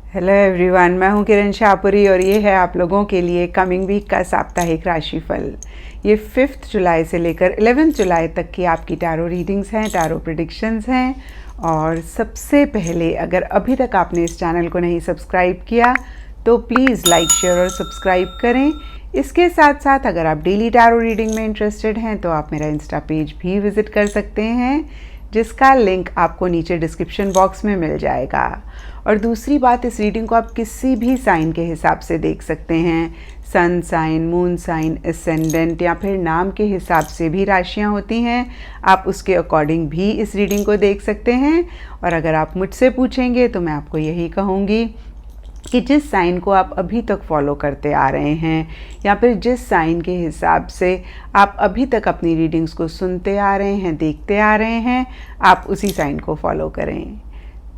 Hello everyone, मैं हूं किरण शाहपुरी और ये है आप लोगों के लिए कमिंग वीक का साप्ताहिक राशिफल। ये 5 जुलाई से लेकर 11 जुलाई तक की आपकी टैरो रीडिंग्स हैं, टैरो प्रेडिक्शंस हैं। और सबसे पहले, अगर अभी तक आपने इस चैनल को नहीं सब्सक्राइब किया तो प्लीज़ लाइक, शेयर और सब्सक्राइब करें। इसके साथ साथ अगर आप डेली टैरो रीडिंग में इंटरेस्टेड हैं तो आप मेरा इंस्टा पेज भी विज़िट कर सकते हैं, जिसका लिंक आपको नीचे डिस्क्रिप्शन बॉक्स में मिल जाएगा। और दूसरी बात, इस रीडिंग को आप किसी भी साइन के हिसाब से देख सकते हैं। Sun sign, moon sign, ascendant या फिर नाम के हिसाब से भी राशियां होती हैं। आप उसके अकॉर्डिंग भी इस रीडिंग को देख सकते हैं। और अगर आप मुझसे पूछेंगे तो मैं आपको यही कहूँगी कि जिस साइन को आप अभी तक फॉलो करते आ रहे हैं या फिर जिस साइन के हिसाब से आप अभी तक अपनी रीडिंग्स को सुनते आ रहे हैं, देखते आ रहे हैं, आप उसी साइन को फॉलो करें।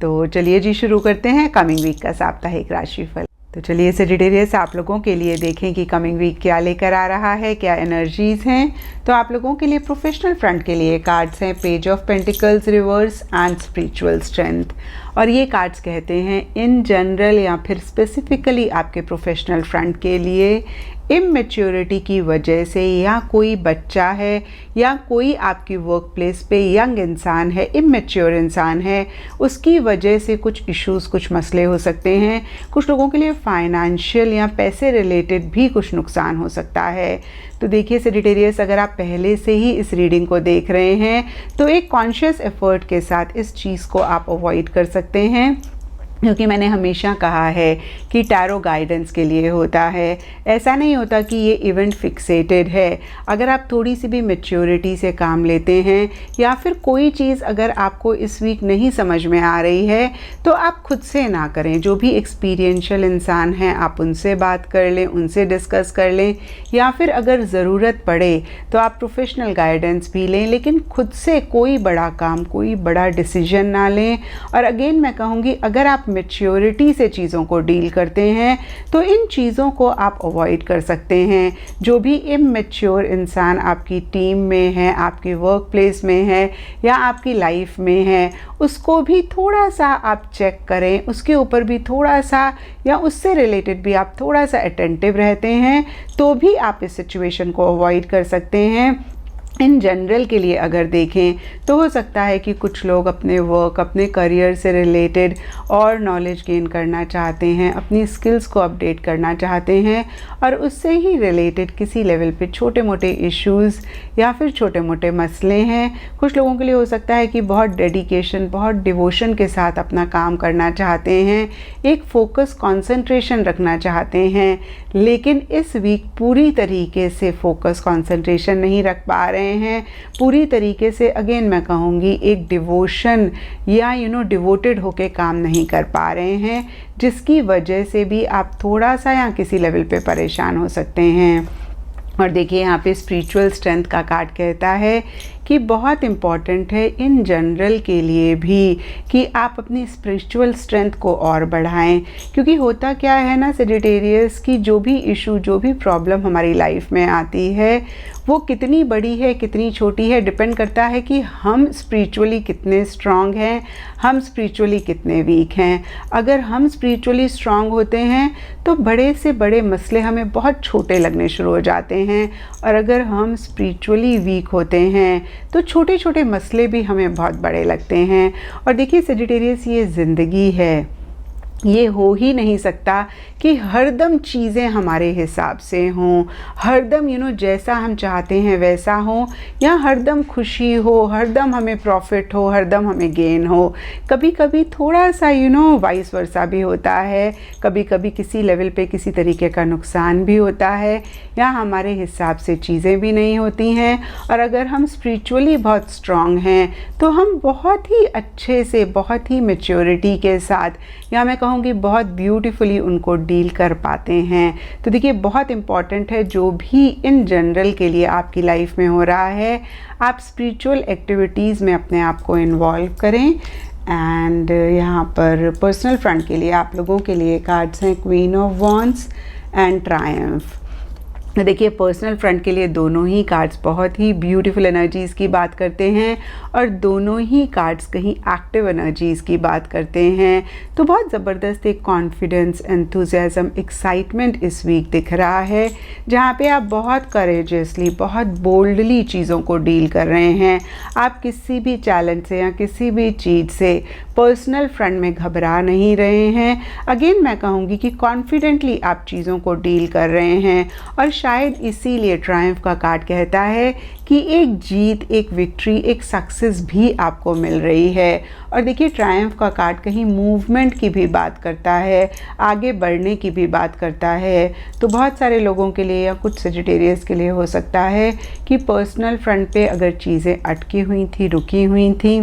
तो चलिए जी, शुरू करते हैं कमिंग वीक का साप्ताहिक राशिफल। तो चलिए सेजिटेरियस, आप लोगों के लिए देखें कि कमिंग वीक क्या लेकर आ रहा है, क्या एनर्जीज़ हैं। तो आप लोगों के लिए प्रोफेशनल फ्रंट के लिए कार्ड्स हैं page of pentacles reverse and spiritual strength. और ये कार्ड्स कहते हैं इन जनरल या फिर स्पेसिफिकली आपके प्रोफेशनल फ्रंट के लिए इमेच्योरिटी की वजह से, या कोई बच्चा है या कोई आपकी वर्क प्लेस पे यंग इंसान है, इमेच्योर इंसान है, उसकी वजह से कुछ इश्यूज़, कुछ मसले हो सकते हैं। कुछ लोगों के लिए फाइनेंशियल या पैसे रिलेटेड भी कुछ नुकसान हो सकता है। तो देखिए सेजिटेरियस, अगर आप पहले से ही इस रीडिंग को देख रहे हैं तो एक कॉन्शियस एफर्ट के साथ इस चीज़ को आप अवॉइड कर सकते हैं, क्योंकि मैंने हमेशा कहा है कि टैरो गाइडेंस के लिए होता है। ऐसा नहीं होता कि ये इवेंट फिक्सेटेड है। अगर आप थोड़ी सी भी मैच्योरिटी से काम लेते हैं या फिर कोई चीज़ अगर आपको इस वीक नहीं समझ में आ रही है तो आप खुद से ना करें। जो भी एक्सपीरियंशियल इंसान हैं आप उनसे बात कर लें, उनसे डिस्कस कर लें, या फिर अगर ज़रूरत पड़े तो आप प्रोफेशनल गाइडेंस भी लें, लेकिन खुद से कोई बड़ा काम, कोई बड़ा डिसीजन ना लें। और अगेन मैं कहूँगी, अगर आप मैच्योरिटी से चीज़ों को डील करते हैं तो इन चीज़ों को आप अवॉइड कर सकते हैं। जो भी इमैच्योर इंसान आपकी टीम में है, आपकी वर्क प्लेस में है या आपकी लाइफ में है, उसको भी थोड़ा सा आप चेक करें, उसके ऊपर भी थोड़ा सा या उससे रिलेटेड भी आप थोड़ा सा अटेंटिव रहते हैं तो भी आप इस सिचुएशन को अवॉइड कर सकते हैं। इन जनरल के लिए अगर देखें तो हो सकता है कि कुछ लोग अपने वर्क, अपने करियर से रिलेटेड और नॉलेज गेन करना चाहते हैं, अपनी स्किल्स को अपडेट करना चाहते हैं, और उससे ही रिलेटेड किसी लेवल पे छोटे मोटे इश्यूज़ या फिर छोटे मोटे मसले हैं। कुछ लोगों के लिए हो सकता है कि बहुत डेडिकेशन, बहुत डिवोशन के साथ अपना काम करना चाहते हैं, एक फोकस, कंसंट्रेशन रखना चाहते हैं, लेकिन इस वीक पूरी तरीके से फोकस, कंसंट्रेशन नहीं रख पा रहे हैं। पूरी तरीके से अगेन मैं कहूँगी एक डिवोशन या डिवोटेड होके काम नहीं कर पा रहे हैं, जिसकी वजह से भी आप थोड़ा सा या किसी लेवल पे परेशान हो सकते हैं। और देखिए यहाँ पे स्पिरिचुअल स्ट्रेंथ का कार्ड कहता है कि बहुत इम्पॉर्टेंट है इन जनरल के लिए भी कि आप अपनी स्पिरिचुअल स्ट्रेंथ को और बढ़ाएं। क्योंकि होता क्या है ना सेजिटेरियस, की जो भी इशू, जो भी प्रॉब्लम हमारी लाइफ में आती है वो कितनी बड़ी है, कितनी छोटी है, डिपेंड करता है कि हम स्पिरिचुअली कितने स्ट्रांग हैं, हम स्पिरिचुअली कितने वीक हैं। अगर हम स्पिरिचुअली स्ट्रांग होते हैं तो बड़े से बड़े मसले हमें बहुत छोटे लगने शुरू हो जाते हैं, और अगर हम स्पिरिचुअली वीक होते हैं तो छोटे छोटे मसले भी हमें बहुत बड़े लगते हैं। और देखिए सेजिटेरियस, ये ज़िंदगी है, ये हो ही नहीं सकता कि हरदम चीज़ें हमारे हिसाब से हों, हरदम जैसा हम चाहते हैं वैसा हो, या हरदम खुशी हो, हरदम हमें प्रॉफिट हो, हरदम हमें गेन हो। कभी कभी थोड़ा सा वाइस वर्सा भी होता है, कभी कभी किसी लेवल पे किसी तरीके का नुकसान भी होता है, या हमारे हिसाब से चीज़ें भी नहीं होती हैं। और अगर हम स्पिरिचुअली बहुत स्ट्रांग हैं तो हम बहुत ही अच्छे से, बहुत ही मैच्योरिटी के साथ, या मैं कहूँगी बहुत ब्यूटीफुली उनको डील कर पाते हैं। तो देखिए बहुत इम्पॉर्टेंट है, जो भी इन जनरल के लिए आपकी लाइफ में हो रहा है, आप स्पिरिचुअल एक्टिविटीज़ में अपने आप को इन्वॉल्व करें। एंड यहाँ पर पर्सनल फ्रंट के लिए आप लोगों के लिए कार्ड्स हैं queen of wands and Triumph. देखिए पर्सनल फ्रंट के लिए दोनों ही कार्ड्स बहुत ही ब्यूटीफुल एनर्जीज़ की बात करते हैं और दोनों ही कार्ड्स कहीं एक्टिव एनर्जीज़ की बात करते हैं। तो बहुत ज़बरदस्त एक कॉन्फिडेंस, एंथुजियाज़म, एक्साइटमेंट इस वीक दिख रहा है, जहाँ पे आप बहुत करेजियसली, बहुत बोल्डली चीज़ों को डील कर रहे हैं। आप किसी भी चैलेंज से या किसी भी चीज़ से पर्सनल फ्रंट में घबरा नहीं रहे हैं। अगेन मैं कहूँगी कि कॉन्फिडेंटली आप चीज़ों को डील कर रहे हैं और शायद इसीलिए ट्रायम्फ का कार्ड कहता है कि एक जीत, एक विक्ट्री, एक सक्सेस भी आपको मिल रही है। और देखिए ट्रायम्फ का कार्ड कहीं मूवमेंट की भी बात करता है, आगे बढ़ने की भी बात करता है। तो बहुत सारे लोगों के लिए या कुछ सजिटेरियस के लिए हो सकता है कि पर्सनल फ्रंट पे अगर चीज़ें अटकी हुई थी, रुकी हुई थी,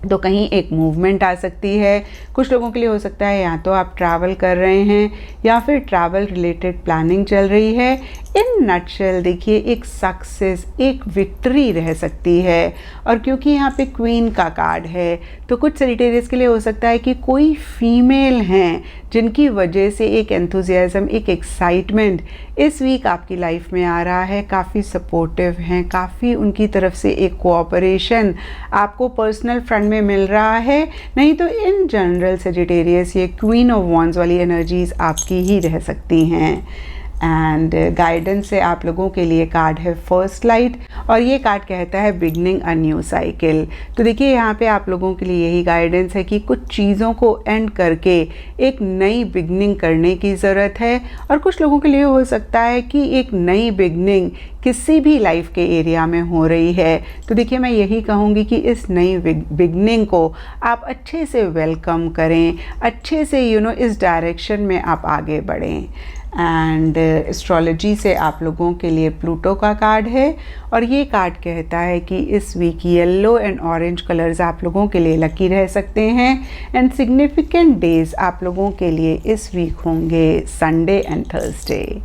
तो कहीं एक मूवमेंट आ सकती है। कुछ लोगों के लिए हो सकता है या तो आप ट्रैवल कर रहे हैं या फिर ट्रैवल रिलेटेड प्लानिंग चल रही है। इन नटशेल देखिए एक सक्सेस, एक विक्ट्री रह सकती है। और क्योंकि यहाँ पे क्वीन का कार्ड है तो कुछ सजिटेरियस के लिए हो सकता है कि कोई फीमेल हैं जिनकी वजह से एक एंथुजियाज़म, एक एक्साइटमेंट इस वीक आपकी लाइफ में आ रहा है। काफ़ी सपोर्टिव हैं, काफ़ी उनकी तरफ से एक कोऑपरेशन आपको पर्सनल फ्रंट में मिल रहा है। नहीं तो इन जनरल सजिटेरियस ये क्वीन ऑफ वॉन्ड्स वाली एनर्जीज़ आपकी ही रह सकती हैं। एंड गाइडेंस से आप लोगों के लिए कार्ड है फर्स्ट लाइट और ये कार्ड कहता है बिगनिंग अ न्यू साइकिल। तो देखिए यहाँ पे आप लोगों के लिए यही गाइडेंस है कि कुछ चीज़ों को एंड करके एक नई बिगनिंग करने की ज़रूरत है। और कुछ लोगों के लिए हो सकता है कि एक नई बिगनिंग किसी भी लाइफ के एरिया में हो रही है। तो देखिए मैं यही कहूँगी कि इस नई बिगनिंग को आप अच्छे से वेलकम करें, अच्छे से इस डायरेक्शन में आप आगे बढ़ें। एंड एस्ट्रोलॉजी से आप लोगों के लिए प्लूटो का कार्ड है और ये कार्ड कहता है कि इस week yellow and orange colours आप लोगों के लिए लकी रह सकते हैं। एंड सिग्निफिकेंट डेज आप लोगों के लिए इस वीक होंगे संडे एंड थर्सडे।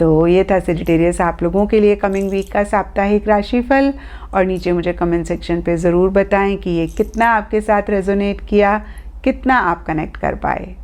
तो ये था सजिटेरियस आप लोगों के लिए कमिंग वीक का साप्ताहिक राशिफल। और नीचे मुझे कमेंट सेक्शन पे ज़रूर बताएं कि ये कितना आपके साथ रेजोनेट किया, कितना आप कनेक्ट कर पाए।